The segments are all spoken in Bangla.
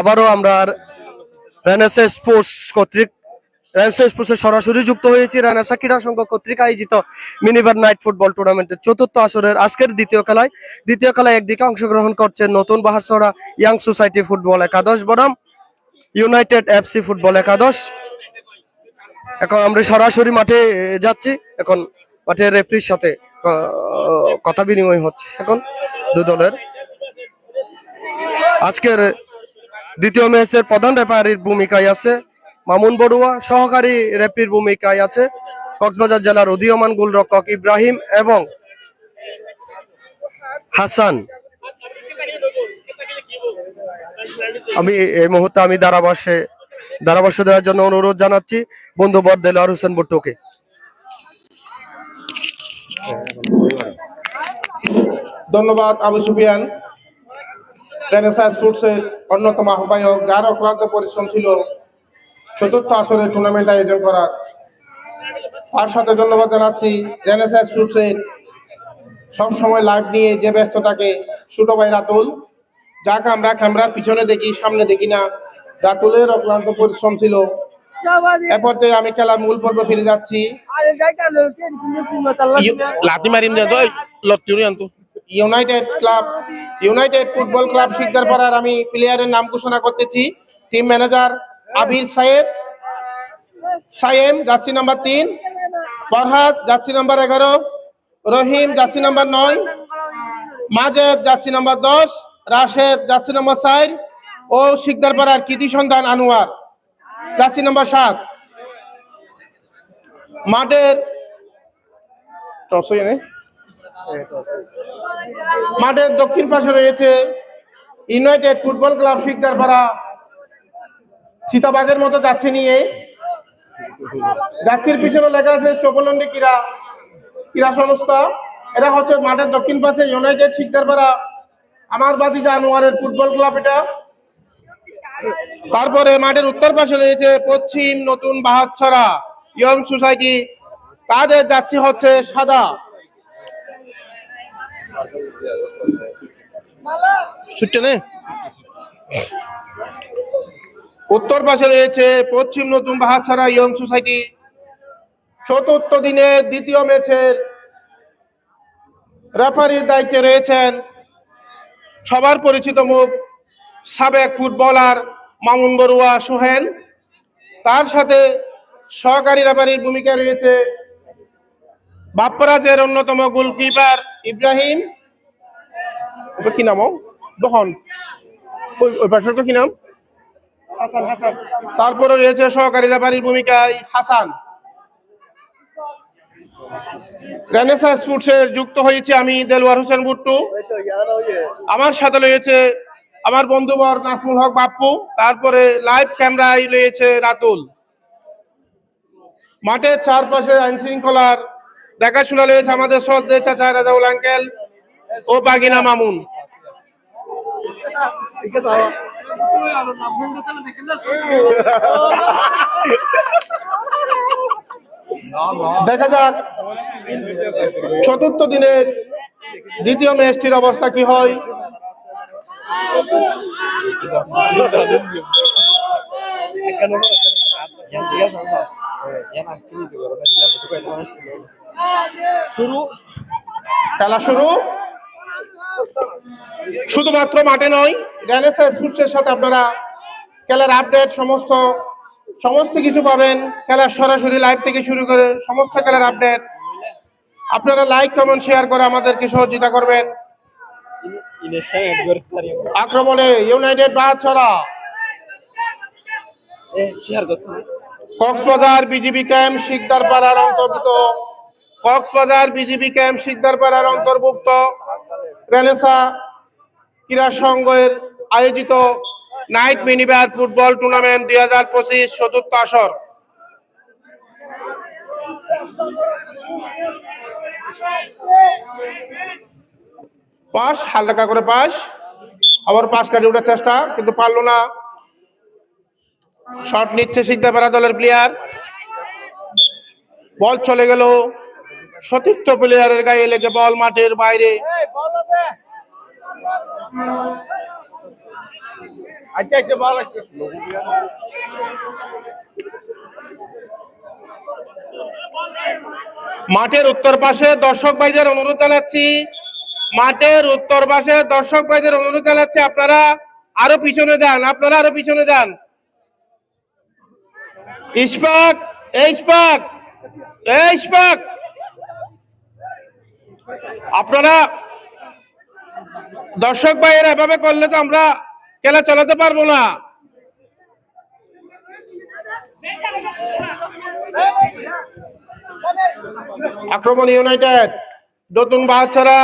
আবারও আমরা রেনেসাঁ স্পোর্টস কর্তৃক রেনেসাঁ স্পোর্টসে সরাসরি যুক্ত হয়েছি রেনেসাঁ ক্রীড়া সংঘ কর্তৃক আয়োজিত মিনিবার নাইট ফুটবল টুর্নামেন্টের চতুর্থ আসরের আজকের দ্বিতীয় খেলায় একদিকে অংশগ্রহণ করছে নতুন বাহারছড়া ইয়াং সোসাইটি ফুটবল একাদশ বনাম ইউনাইটেড এফসি ফুটবল একাদশ। এখন আমরা সরাসরি মাঠে যাচ্ছি, এখন মাঠে রেফারির সাথে কথা বিনিময় হচ্ছে এখন দু দলের। আজকের দ্বিতীয় ম্যাচের প্রধান রেফারির ভূমিকায় আছে মামুন বড়ুয়া, সহকারী রেফারির ভূমিকায় আছে কক্সবাজার জেলার উদীয়মান গোলরক্ষক ইব্রাহিম এবং হাসান। আমি এই মুহূর্তে আমি ধারাভাষ্য দেওয়ার জন্য অনুরোধ জানাচ্ছি বন্ধুবর দেলোয়ার হোসেন ভুট্টোকে। ধন্যবাদ আবু সুফিয়ান। রেনেসাঁ স্পোর্টসের অন্যতম আহ্বায়ক, যার অক্লান্ত পরিশ্রম ছিল চতুর্থ আসরের টুর্নামেন্ট আয়োজন করার। তার সাথে ধন্যবাদ জানাচ্ছি রেনেসাঁ স্পোর্টসের সবসময় লাইভ নিয়ে যে ব্যস্ত থাকে ছোট ভাই রাতুল, যাকে আমরা ক্যামেরার পিছনে দেখি, সামনে দেখি না। রাতুলের অক্লান্ত পরিশ্রম ছিল। এরপর আমি খেলার মূল পর্ব ফিরে যাচ্ছি। ইউনাইটেড ফুটবল ক্লাব শিকদারপাড়ার আমি প্লেয়ারের নাম ঘোষণা করতেছি। Team manager Abir Sayem jersey number 3, Farhad jersey number 11, Rahim jersey number 9, Majed jersey number 10, Rashed jersey number 4 ও শিকদারপাড়ার কৃতি সন্ধান আনোয়ার জার্সি নাম্বার 7। মাঠের দক্ষিণ পাশে রয়েছে ইউনাইটেড ফুটবল ক্লাব শিকদারপাড়া, চিতাবাঘের মতো যাচ্ছে নিয়ে। যাত্রীর পিছনে লেখা আছে চৌপলন্ডি ক্রীড়া সংস্থা। এটা হচ্ছে মাঠের দক্ষিণ পাশে ইউনাইটেড শিকদারপাড়া আমার বাতিজা আনোয়ারের ফুটবল ক্লাব এটা। তারপরে মাঠের উত্তর পাশে রয়েছে পশ্চিম নতুন বাহারছড়া ইয়ং সোসাইটি, তাদের যাচ্ছি হচ্ছে সাদা। উত্তর পাশে রয়েছে পশ্চিম নতুন বাহারছড়া ইয়ং সোসাইটি। চতুর্থ দিনের দ্বিতীয় ম্যাচের রেফারির দায়িত্বে রয়েছেন সবার পরিচিত মুখ সাবেক ফুটবলার মামুন বড়ুয়া সোহেল। তার সাথে সহকারী রেফারির ভূমিকায় রয়েছে বাপ্পারাজের অন্যতম গোলকিপার ইব্রাহিম। কি নাম দহন, ওই পাশের কি নাম? তারপরে রয়েছে সহকারী রেফারির ভূমিকায় হাসান। রেনেসাঁ স্পোর্টসে যুক্ত হয়েছে আমি দেলোয়ার হোসেন ভুট্টু। আমার সাথে রয়েছে আমার বন্ধুবর নাজমুল হক বাপ্পু। তারপরে লাইভ ক্যামেরায় রয়েছে রাতুল। মাঠের চারপাশে আইন শৃঙ্খলার দেখাশোনা রয়েছে আমাদের শ্রদ্ধেয় চাচা রাজাউল আঙ্কেল ও বাগিনা মামুন। দেখা যাক চতুর্থ দিনের দ্বিতীয় ম্যাচটির অবস্থা কি হয়। খেলা শুরু শুধুমাত্র মাঠে নয়, রেনেসাঁ স্পোর্টসের সাথে আপনারা খেলার আপডেট সমস্ত কিছু পাবেন। খেলার সরাসরি লাইভ থেকে শুরু করে সমস্ত খেলার আপডেট আপনারা লাইক কমেন্ট শেয়ার করে আমাদেরকে সহযোগিতা করবেন। আক্রমণে United Baharchhara, Cox's Bazar BGB camp শিকদারপাড়ার অন্তর্ভুক্ত রেনেসাঁ ক্রীড়া সংঘের আয়োজিত নাইট মিনিবার ফুটবল টুর্নামেন্ট 2025 চতুর্থ আসর। পাস হালকা করে আবার পাস কাটিয়ে ওঠার চেষ্টা, কিন্তু পারলো না। শট নিচ্ছে শিকদারপাড়া দলের প্লেয়ার, বল চলে গেল সতীর্থ প্লেয়ারের গায়ে লেগে বল মাঠের বাইরে। মাঠের উত্তর পাশে দর্শক ভাইদের অনুরোধ জানাচ্ছি, আপনারা আরো পিছনে যান, ইশফাক, ইশফাক, আপনারা দর্শক ভাইয়ের এভাবে করলে তো আমরা খেলা চালাতে পারবো না। আক্রমণ ইউনাইটেড, নতুন বাচ্চারা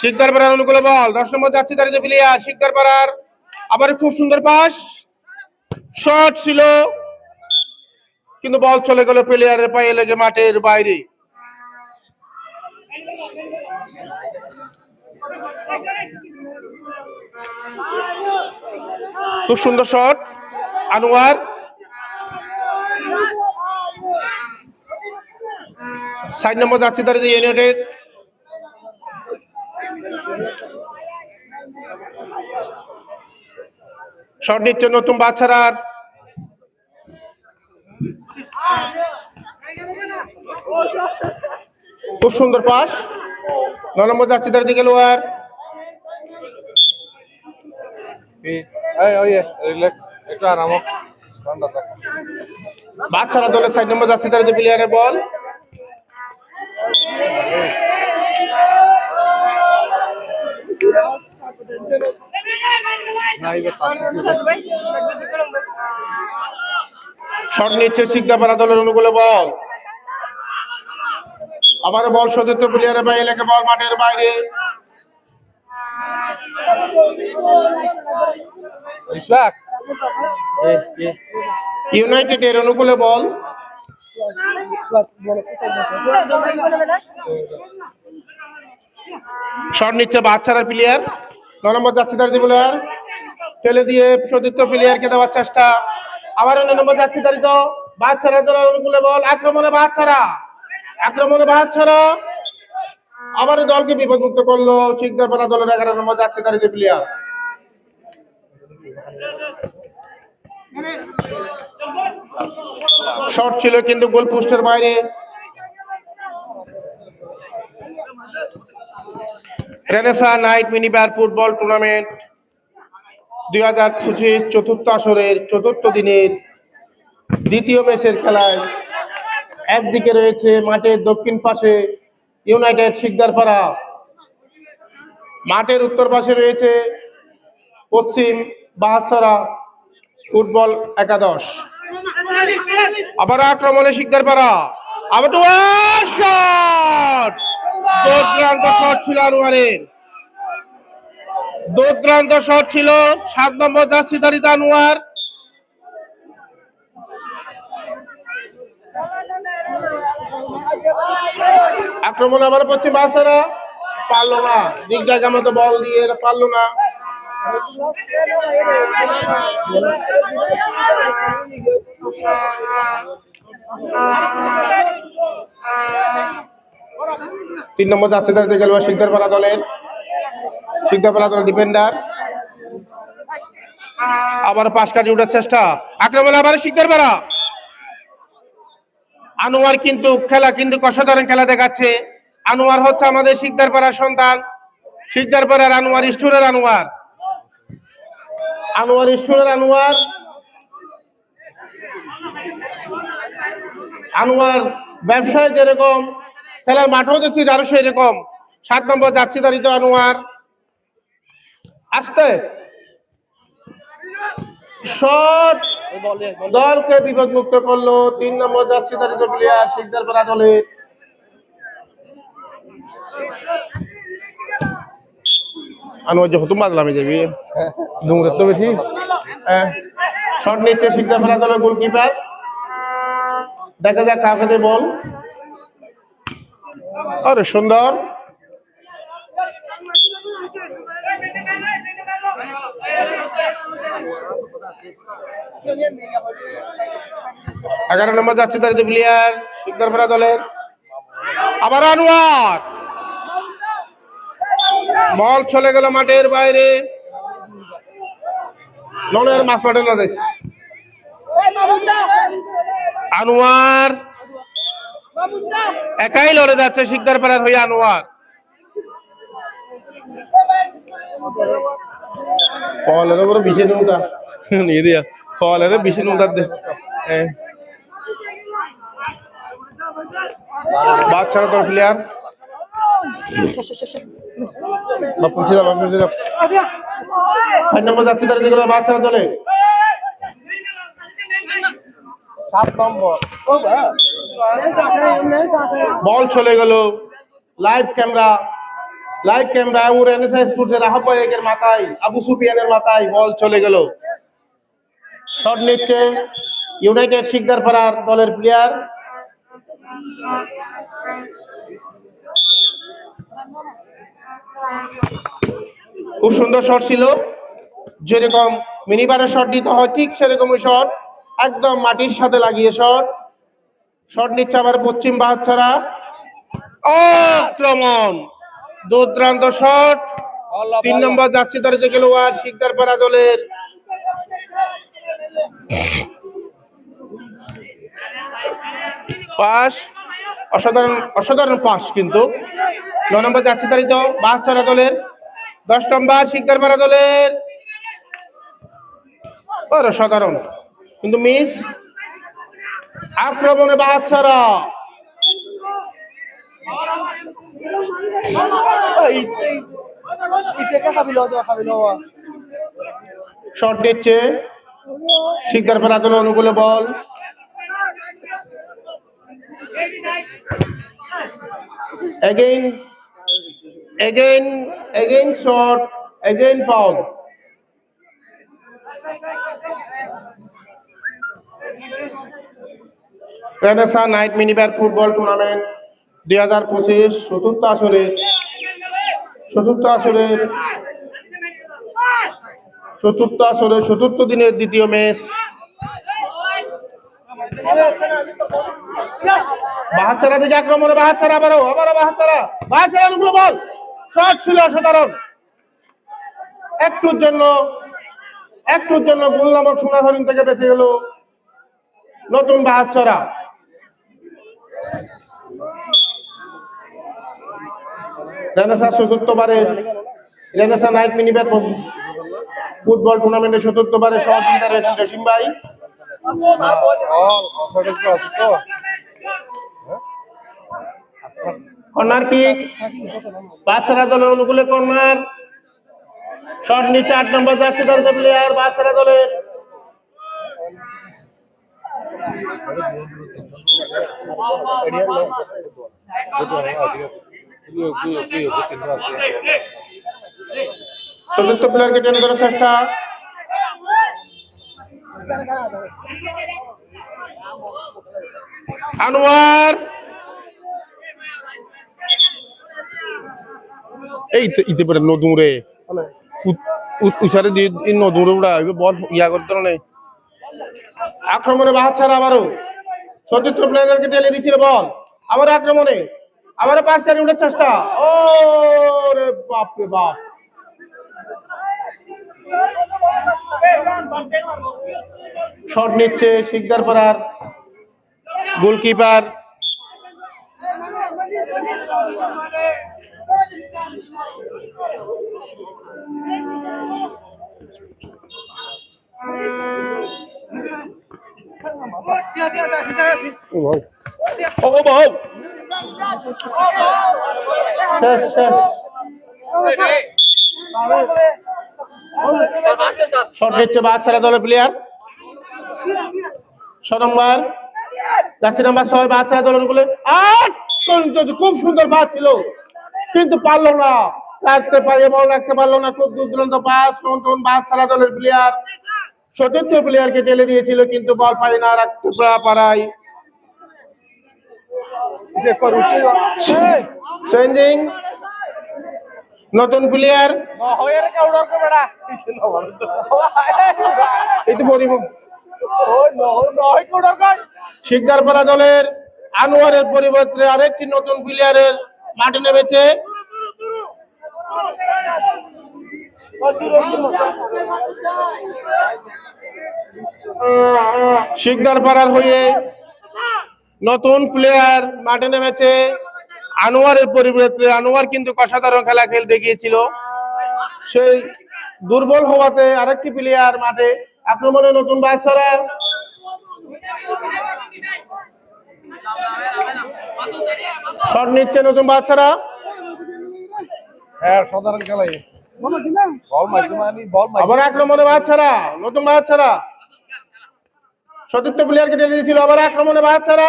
শিকদার পাড়ার অনুকূলে বল, 10 নম্বর যাচ্ছে দাঁড়িয়ে প্লেয়ার শিকদার পাড়ার, আবার খুব সুন্দর পাস, শট ছিল কিন্তু বল চলে গেল প্লেয়ারের পায়ে লেগে মাঠের বাইরে। খুব সুন্দর শট আনোয়ার, 60 নম্বর যাচ্ছে দাঁড়িয়ে ইউনাইটেড, শট নিচ্ছে নতুন বাচ্চারার, খুব সুন্দর পাস, 9 নম্বর যাচ্ছে দাঁড়িয়ে খেলোয়াড়, বাচ্চারা দলের 60 নম্বর যাচ্ছে দাঁড়িয়ে প্লেয়ারের বল, শট নিচ্ছে শিকদাপাড়া দলের অনুকূলে বল, আবার বল সতীর্থ প্লেয়ারের বাইরে লেগে বল মাঠের বাইরে, ইউনাইটেডের অনুকূলে বল, শট নিচ্ছে বাচ্চারা প্লেয়ার, 9 নম্বর যাচ্ছে দাঁড়িয়ে প্লেয়ার ঠেলে দিয়ে সতীর্থ প্লেয়ারকে দেওয়ার চেষ্টা, আবার 9 নম্বর যাচ্ছে দাঁড়িয়ে বাচ্চারা দলের অনুকূলে বল, আক্রমণে বাচ্চারা, আবার দলকে বিপদমুক্ত করলো শিকদারপাড়া দলের 11 নম্বর যাচ্ছে দাঁড়িয়ে প্লেয়ার, শট ছিল কিন্তু গোল পোস্টের বাইরে। Renaissance night minibar football tournament 2025 চতুর্থ আসরের চতুর্থ দিনের দ্বিতীয় ম্যাচের খেলায় একদিকে রয়েছে মাঠের দক্ষিণ পাশে ইউনাইটেড শিকদারপাড়া, মাঠের উত্তর পাশে রয়েছে পশ্চিম বাহাছড়া ফুটবল একাদশ, আবার আক্রমণে শিকদারপাড়া, আবার শট, দুর্দান্ত শট ছিল আনোয়ারের, দুর্দান্ত শট ছিল 7 নম্বর জার্সি ধারী আনোয়ার, আক্রমণ আবার পশ্চিম বাহাছড়া, পারলো না, দিক জায়গা মতো বল দিয়ে পারলো না, তিন নম্বর যাচ্ছে দাঁড়িয়ে গেল শিকদারপাড়া দলের ডিফেন্ডার, আবার পাশ কাটিয়ে ওঠার চেষ্টা, আক্রমণ আবার শিকদারপাড়া, আনোয়ার কিন্তু অসাধারণ খেলা দেখাচ্ছে, আনোয়ার হচ্ছে আমাদের শিকদারপাড়ার সন্তান, শিকদারপাড়ার আনোয়ার স্টোরের আনোয়ার ব্যবসায় যেরকম খেলার মাঠও দেখছি আরো সেই রকম, 7 নম্বর যাচ্ছে দাঁড়িয়ে আনোয়ার, আসতে শট দলকে বিপদমুক্ত করলো 3 নম্বর যাচ্ছে দাঁড়িয়ে প্লেয়ার শিকদারপাড়া দলের, আনোয়ার যখন তুমি বাদলামে যাবি ডুমুরের তো বেশি, শট নিচ্ছে শিকদারপাড়া দলের গোলকিপার, দেখা যাক কাকে বল, আরে সুন্দর, এগারো নম্বর যাচ্ছে দাঁড়িয়ে প্লেয়ার শিকদারপাড়া দলের, আবার আনোয়ার, বল চলে গেল মাঠের বাইরে, ননের মাছ পাঠানো যাইছে আনোয়ার একাই লড়ে যাচ্ছে শিকদার পাড়ার হয়ে আনোয়ার ফলের উপরে বিশে নৌকা নিয়ে দিয়া ফলের বিশে নৌকা দে বাচ্চারা তোর প্লেয়ার যাচ্ছে তারা যেগুলো বাচ্চারা দলে 7 নম্বর বল চলে গেল লাইভ ক্যামেরা এবং এনএসআই স্পোর্টসের আহ্বায়কের মাথায় আবু সুফিয়ানের মাথায় বল চলে গেল শট নিচ্ছে ইউনাইটেড শিকদার পাড়ার দলের প্লেয়ার খুব সুন্দর শট ছিল যেরকম মিনিবারের শট দিতে হয় ঠিক সেরকমই শট একদম মাটির সাথে লাগিয়ে শট নিচ্ছে আবার পশ্চিম বাহাচ্ছারা আক্রমণ দুর্দান্ত শট 3 নম্বর যাচ্ছে তার যে খেলোয়াড় শিকদার পাড়া দলের পাস অসাধারণ পাস কিন্তু 9 নম্বর যাচ্ছে তারিত বাহাচ্ছারা দলের 10 নম্বর শিকদার পাড়া দলের অসাধারণ কিন্তু মিস আক্রমণে বাহাচ্ছারা শট নিচ্ছে শিকদার পাড়া দল অনুকূলে বল again shot again foul Renaissance night minibar football tournament 2025 চতুর্থ আসরের চতুর্থ দিনের দ্বিতীয় ম্যাচ বাহাচ্ছারা দিকে আক্রমণে বাহাচ্ছারা আবারও বাহাচ্ছারা গুলো বল শট ছিল অসাধারণ একটুর জন্য গোল নামক সোনা হরিণ থেকে বেঁচে গেল নতুন বাহাচ্ছারা রেনেসা চতুর্থবারের রেনেসা নাইট মিনিব্যাট ফুটবল টুর্নামেন্টের চতুর্থবারের সহযোগিতা রয়েছেন জসিম ভাই কর্নার কিক বাচ্চারা দলের অনুকূলে কর্নার শট নিচে 8 নম্বর যাচ্ছে দলের প্লেয়ার বাচ্চারা দলের চতুর্থ প্লেয়ারকে টেনে ধরার চেষ্টা আনোয়ার এই ইতে পরে নদুরে উচারে দিয়ে নদুরে উড়া বল ইয়া করতে নেই আক্রমণে বাহাচ্ছারা আবারও চতুর্থ প্লেয়ারকে টেনে দিচ্ছিল বল আবার আক্রমণে আবারও 5 টানে উঠার চেষ্টা ও রে বাপ রে বাপ শট নিচ্ছে শিকদার পাড়ার গোলকিপার শট নিচ্ছে বাচ্চারা দলের প্লেয়ার 6 নম্বর যাচ্ছে নাম্বার 6 বাচ্চারা দলের অনুকূলে খুব সুন্দর পাস ছিল কিন্তু পারলো না রাখতে পারলো না খুব দুর্দান্ত পাস নতুন বাচ্চারা দলের প্লেয়ার চতুর্থ প্লেয়ারকে টেলে দিয়েছিল কিন্তু বল পায় না রাখতে পারায় চেঞ্জিং নতুন প্লেয়ার শিকদারপাড়া দলের আনোয়ারের পরিবর্তে আরেকটি নতুন প্লেয়ারের মাঠে নেমেছে শিকদার পাড়ার হয়ে নতুন প্লেয়ার মাঠে নেমেছে আনোয়ারের পরিবর্তে। আনোয়ার কিন্তু অসাধারণ খেলা খেলতে গিয়েছিল, সেই দুর্বল হওয়াতে আরেকটি প্লেয়ার মাঠে। আক্রমণে নতুন বাচ্চারা শট নিচ্ছে, নতুন বাচ্চারা আবার আক্রমণে বাচ্চারা, নতুন বাচ্চারা সতীর্থ প্লেয়ারকে টেনে দিয়েছিল, আবার আক্রমণে বাচ্চারা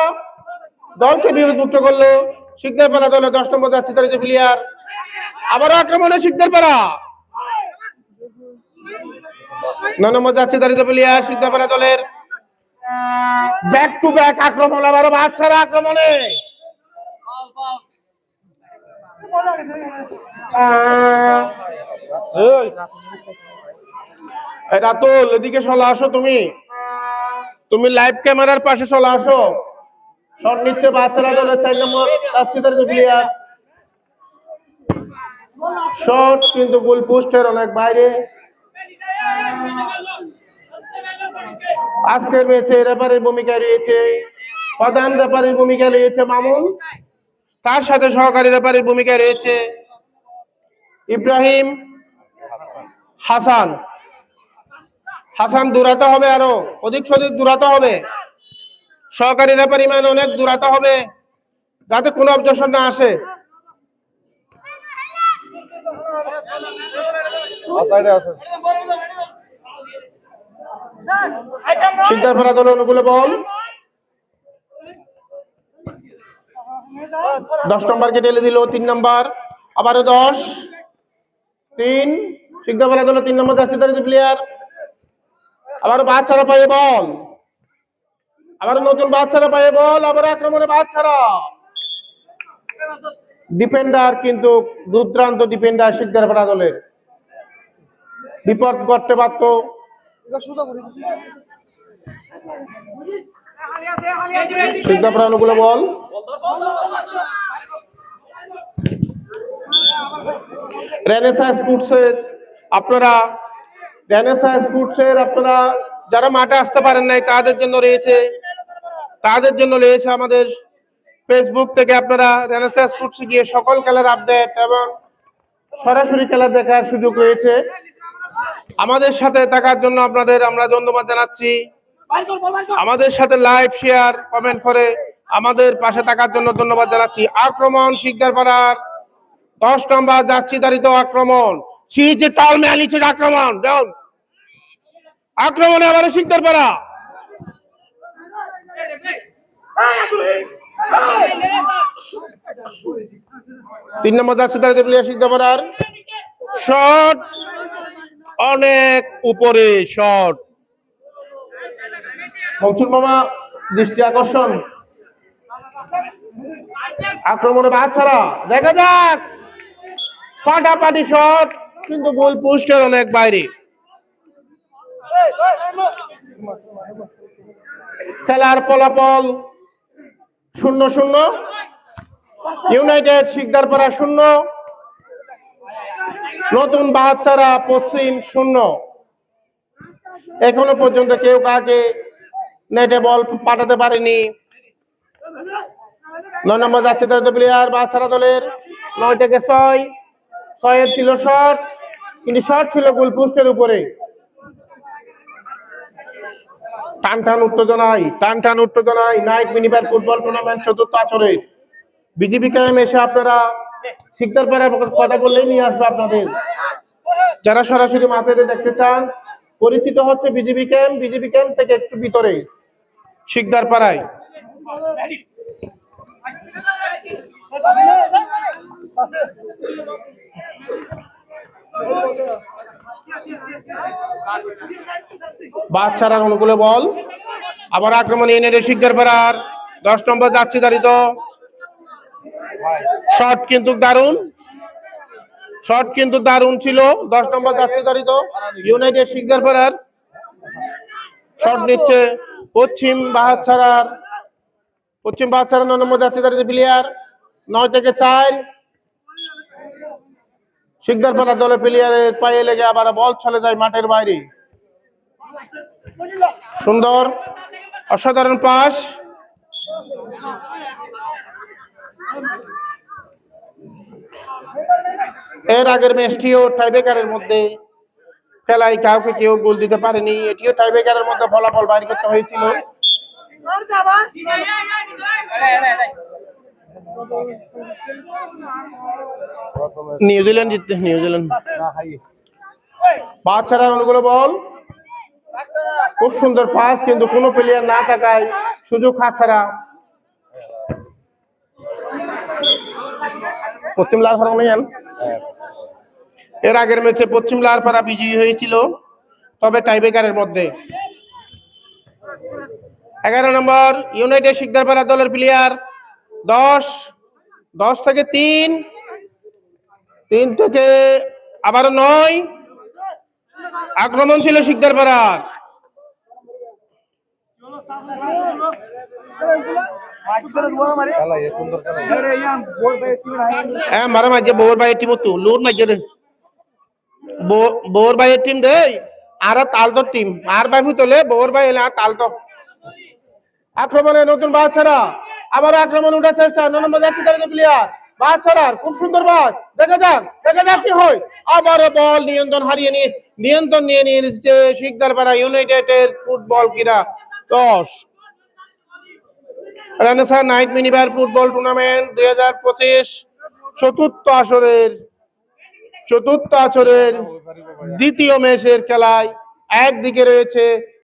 দলকে বিভক্ত করলো। শিকদার পাড়া দলে 10 নম্বর যাচ্ছে তার প্লেয়ার, আবার আক্রমণে শিকদার পাড়া 9 নম্বর যাচ্ছে দাঁড়িত প্লেয়ার শিকদার পাড়া দলের। ব্যাক টু ব্যাক আক্রমণ, আবার বাচ্চারা আক্রমণে রাতুল এদিকে চলে আসো, তুমি লাইভ ক্যামেরার পাশে চলে আসো। শট নিচ্ছে বাচ্চারা দলের 4 নম্বর প্লেয়ার। শট কিন্তু গোল পোস্টের অনেক বাইরে। আজকের ম্যাচে রেফারির ভূমিকায় রয়েছে, প্রধান রেফারির ভূমিকা রয়েছে মামুন, তার সাথে সহকারী রেফারির ভূমিকায় রয়েছে ইব্রাহিম হাসান। হাসান দূরাতে হবে, আরো অধিক দূরাতে হবে। সহকারী রেফারি ম্যান অনেক দূরাতে হবে যাতে কোনো অবজেকশন না আসে। শিকদার পাড়া দল অনুকূলে বল, 10 নম্বরকে ঢেলে দিল 3 নম্বর, আবারও 10 3। শিকদার পাড়া দল 3 নম্বর যাচ্ছে তার প্লেয়ার, আবারও বাচ্চারা পায়ে বল, আবার নতুন বাচ্চারা পায়ে বল, আবার আক্রমণে বাচ্চারা। ডিফেন্ডার কিন্তু দুর্দান্ত ডিফেন্ডার শিকদার পাড়া দলের, বিপদ করতে পারত। শিকদার পাড়া অনুকূলে বল, রেনেসাঁ স্পোর্টসের আপনারা যারা মাঠে আসতে পারেন নাই তাদের জন্য রয়েছে আমাদের ফেসবুক থেকে আপনারা রেনেসাঁ স্পোর্টসে গিয়ে সকল খেলার আপডেট এবং সরাসরি খেলা দেখার সুযোগ রয়েছে। আমাদের সাথে থাকার জন্য আপনাদের আমরা ধন্যবাদ জানাচ্ছি। আমাদের সাথে লাইভ শেয়ার কমেন্ট করে আমাদের পাশে থাকার জন্য ধন্যবাদ জানাচ্ছি। আক্রমণ শিকদার পাড়ার 10 নম্বর যাচ্ছি দাঁড়িত আক্রমণ, আক্রমণে আবার শিকদার পাড়া, 3 নম্বর যাচ্ছে দাঁড়িত প্লেয়ার শিকদার পাড়ার। শট অনেক উপরে, শট মকসুদ মামা দৃষ্টি আকর্ষণ। আক্রমণে বাচ্চারা, দেখা যাক ফাটাফাটি শট কিন্তু গোল পোস্টের অনেক বাইরে। খেলার ফলাফল 0-0, ইউনাইটেড শিকদার পাড়া 0, নতুন বাচ্চারা পশ্চিম 0। এখনো পর্যন্ত কেউ কাকে নেটে বল পাঠাতে পারেনি। 9 নম্বর যাচ্ছে তাদের প্লেয়ার বাচ্চারা দলের, 9 থেকে 6 ছিল শট, কিন্তু শট ছিল গোল পোস্টের উপরে। টান উত্তেজনায় নাইট মিনিবার ফুটবল টুর্নামেন্ট 4র্থ আসরে বিজিবি ক্যাম্প এসে আপনারা শিকদার পাড়ার কথা বললেই নিয়ে আসবে আপনাদের। যারা সরাসরি মাঠে দেখতে চান, পরিচিত হচ্ছে বিজিবি ক্যাম্প থেকে একটু ভিতরে শিকদার পাড়ায়। বাচ্চারা অনুকূলে বল, আবার আক্রমণ এনে শিকদার পাড়ার 10 নম্বর যাচ্ছে দাঁড়িত। শট কিন্তু দারুণ ছিল, 10 নম্বর যাচ্ছে দাঁড়িত ইউনাইটেড শিকদার পাড়ার। শট নিচ্ছে পশ্চিম বাহাচ্ছাড়া 9 নম্বর যাচ্ছে দাঁড়িত প্লেয়ার, 9 থেকে 4। শিকদারপাড়া দলের প্লেয়ারের পায়ে লেগে আবার বল চলে যায় মাঠের বাইরে। সুন্দর অসাধারণ পাস। এর আগের ম্যাচটিও টাইব্রেকারের মধ্যে খেলায় কাউকে কেউ গোল দিতে পারেনি, এটিও টাইব্রেকারের মধ্যে ফলাফল বাইর করতে হয়েছিল। নিউজিল্যান্ড জিততে, নিউজিল্যান্ড পাঁচ ছাড়ার অনুগুলো বল, খুব সুন্দর পাস, কিন্তু কোনো প্লেয়ার না থাকায় সুযোগ হাতছাড়া। পশ্চিম লালপাড়া, এর আগের ম্যাচে পশ্চিম লালপাড়া বিজয়ী হয়েছিল, তবে টাইব্রেকারের মধ্যে। 11 নম্বর ইউনাইটেড শিকদারপাড়া দলের প্লেয়ার 10 থেকে 3 থেকে আবারও 9, আক্রমণ ছিল শিকদারপাড়ার। হ্যাঁ মারা মাঝে বউর ভাইয়ের টিম তো লোর মাঝে দে বউর ভাইয়ের টিম দে আর তালতোর টিম আর ভাই ভুতলে বউর ভাই এলে আর তালতো। আক্রমণে নতুন বাচ্চারা আবার আক্রমণ উঠার চেষ্টা, 9 নম্বর জাতীয় দলের প্লেয়ার বাচ্চারার খুব সুন্দর বাস, দেখা যাক কি হয়। আবারও বল নিয়ন্ত্রণ নিয়ে নিয়েছে শিকদারপাড়া ইউনাইটেডের ফুটবল ক্রীড়া 10। Renaissance night minibar football tournament 2025 চতুর্থ আসরের দ্বিতীয় ম্যাচের খেলায় একদিকে রয়েছে